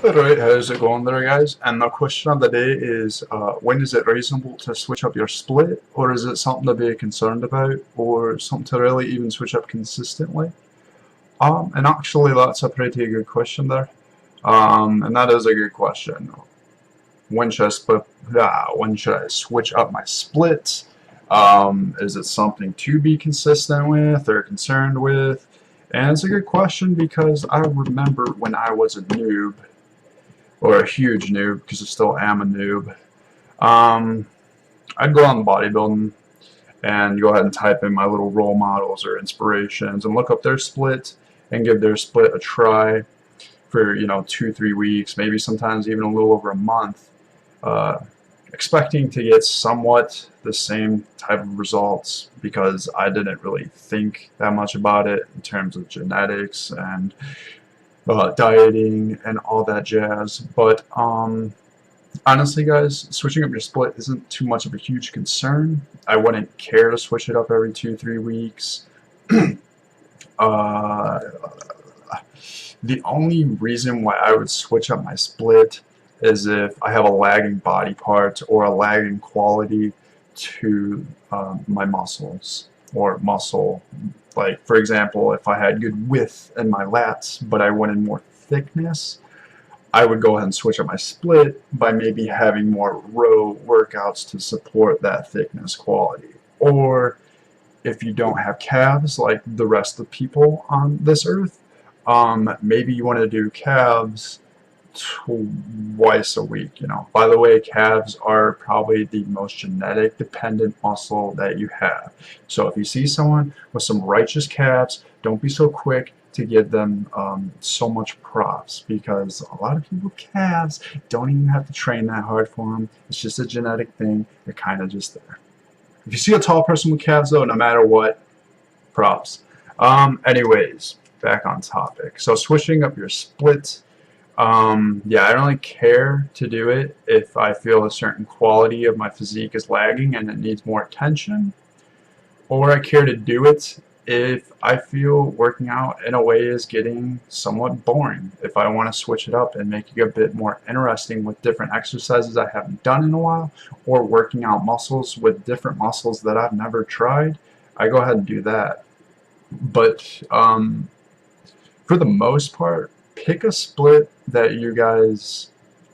Alright, how's it going there, guys? And the question of the day is, when is it reasonable to switch up your split, or is it something to be concerned about, or something to really even switch up consistently? And actually that's a pretty good question there. And that is a good question. When should I when should I switch up my split? Is it something to be consistent with or concerned with? And it's a good question because I remember when I was a noob, or a huge noob, because I still am a noob. I'd go on bodybuilding and go ahead and type in my little role models or inspirations and look up their split and give their split a try for 2-3 weeks, maybe sometimes even a little over a month, expecting to get somewhat the same type of results because I didn't really think that much about it in terms of genetics and dieting and all that jazz. But honestly, guys, switching up your split isn't too much of a huge concern. I wouldn't care to switch it up every 2-3 weeks. The only reason why I would switch up my split is if I have a lagging body part or a lagging quality to my muscles or muscle. Like, for example, if I had good width in my lats, but I wanted more thickness, I would go ahead and switch up my split by maybe having more row workouts to support that thickness quality. Or if you don't have calves like the rest of people on this earth, maybe you want to do calves twice a week. By the way, calves are probably the most genetic dependent muscle that you have. So if you see someone with some righteous calves, don't be so quick to give them so much props, because a lot of people with calves don't even have to train that hard for them. It's just a genetic thing. They're kind of just there. If you see a tall person with calves, though, no matter what, props. Anyways, back on topic. So switching up your split. Yeah, I don't really care to do it if I feel a certain quality of my physique is lagging and it needs more attention, or I care to do it if I feel working out in a way is getting somewhat boring. If I want to switch it up and make it a bit more interesting with different exercises I haven't done in a while, or working out muscles with different muscles that I've never tried, I go ahead and do that. But for the most part, pick a split that you guys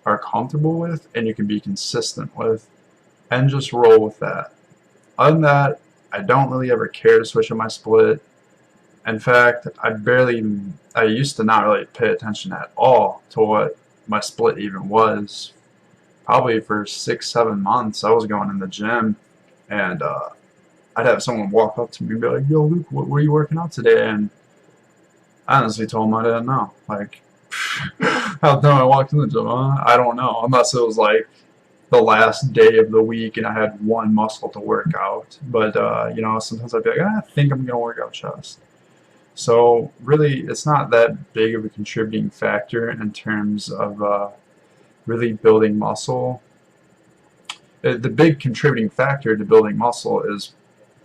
are comfortable with and you can be consistent with, and just roll with that. Other than that, I don't really ever care to switch up my split. In fact, I used to not really pay attention at all to what my split even was. Probably for 6-7 months I was going in the gym, and I'd have someone walk up to me and be like, "Yo, Luke, what were you working out today?" And I honestly told him I didn't know. Like, how come I walked in the gym? I don't know. Unless it was like the last day of the week and I had one muscle to work out. But sometimes I'd be like, I think I'm gonna work out chest. So really, it's not that big of a contributing factor in terms of really building muscle. The big contributing factor to building muscle is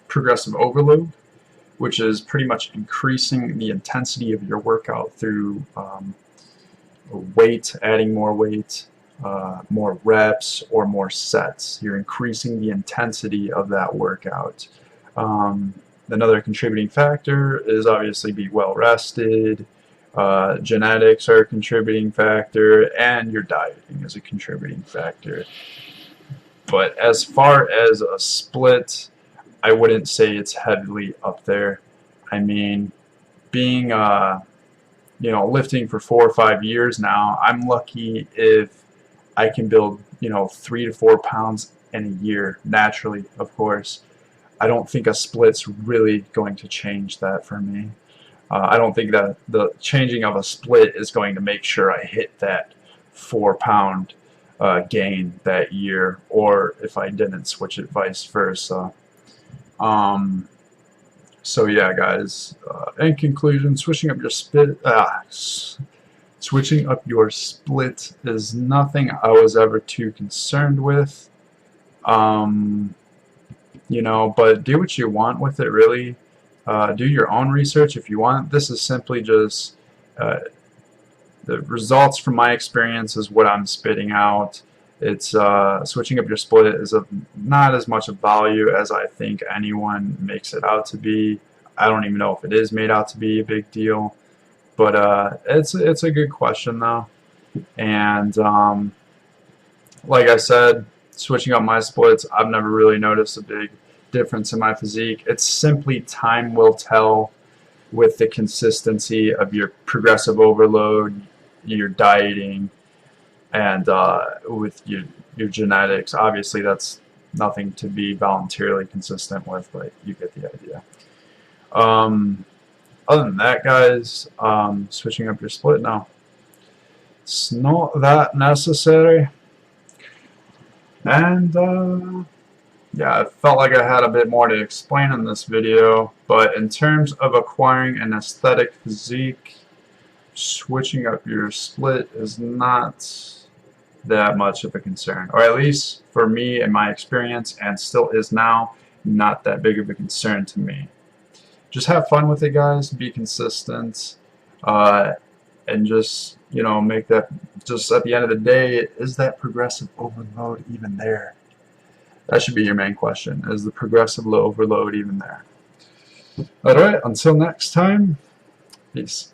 progressive overload, which is pretty much increasing the intensity of your workout through weight, adding more weight, more reps, or more sets. You're increasing the intensity of that workout. Another contributing factor is obviously be well rested. Genetics are a contributing factor, and your dieting is a contributing factor. But as far as a split, I wouldn't say it's heavily up there. I mean, being lifting for 4 or 5 years now, I'm lucky if I can build 3 to 4 pounds in a year naturally. Of course, I don't think a split's really going to change that for me. I don't think that the changing of a split is going to make sure I hit that 4-pound gain that year, or if I didn't switch it, vice versa. So yeah, guys, in conclusion, switching up your split is nothing I was ever too concerned with. But do what you want with it, really. Do your own research if you want. This is simply just the results from my experience is what I'm spitting out. It's switching up your split is of not as much of value as I think anyone makes it out to be. I don't even know if it is made out to be a big deal, but it's a good question though. And like I said, switching up my splits, I've never really noticed a big difference in my physique. It's simply time will tell with the consistency of your progressive overload, your dieting, and with your genetics. Obviously, that's nothing to be voluntarily consistent with, but you get the idea. Other than that, guys, switching up your split now. It's not that necessary. And yeah, I felt like I had a bit more to explain in this video, but in terms of acquiring an aesthetic physique, switching up your split is not that much of a concern, or at least for me in my experience, and still is now, not that big of a concern to me. Just have fun with it, guys, be consistent, and just, you know, make that, just at the end of the day, is that progressive overload even there? That should be your main question. Is the progressive overload even there? Alright, until next time, peace.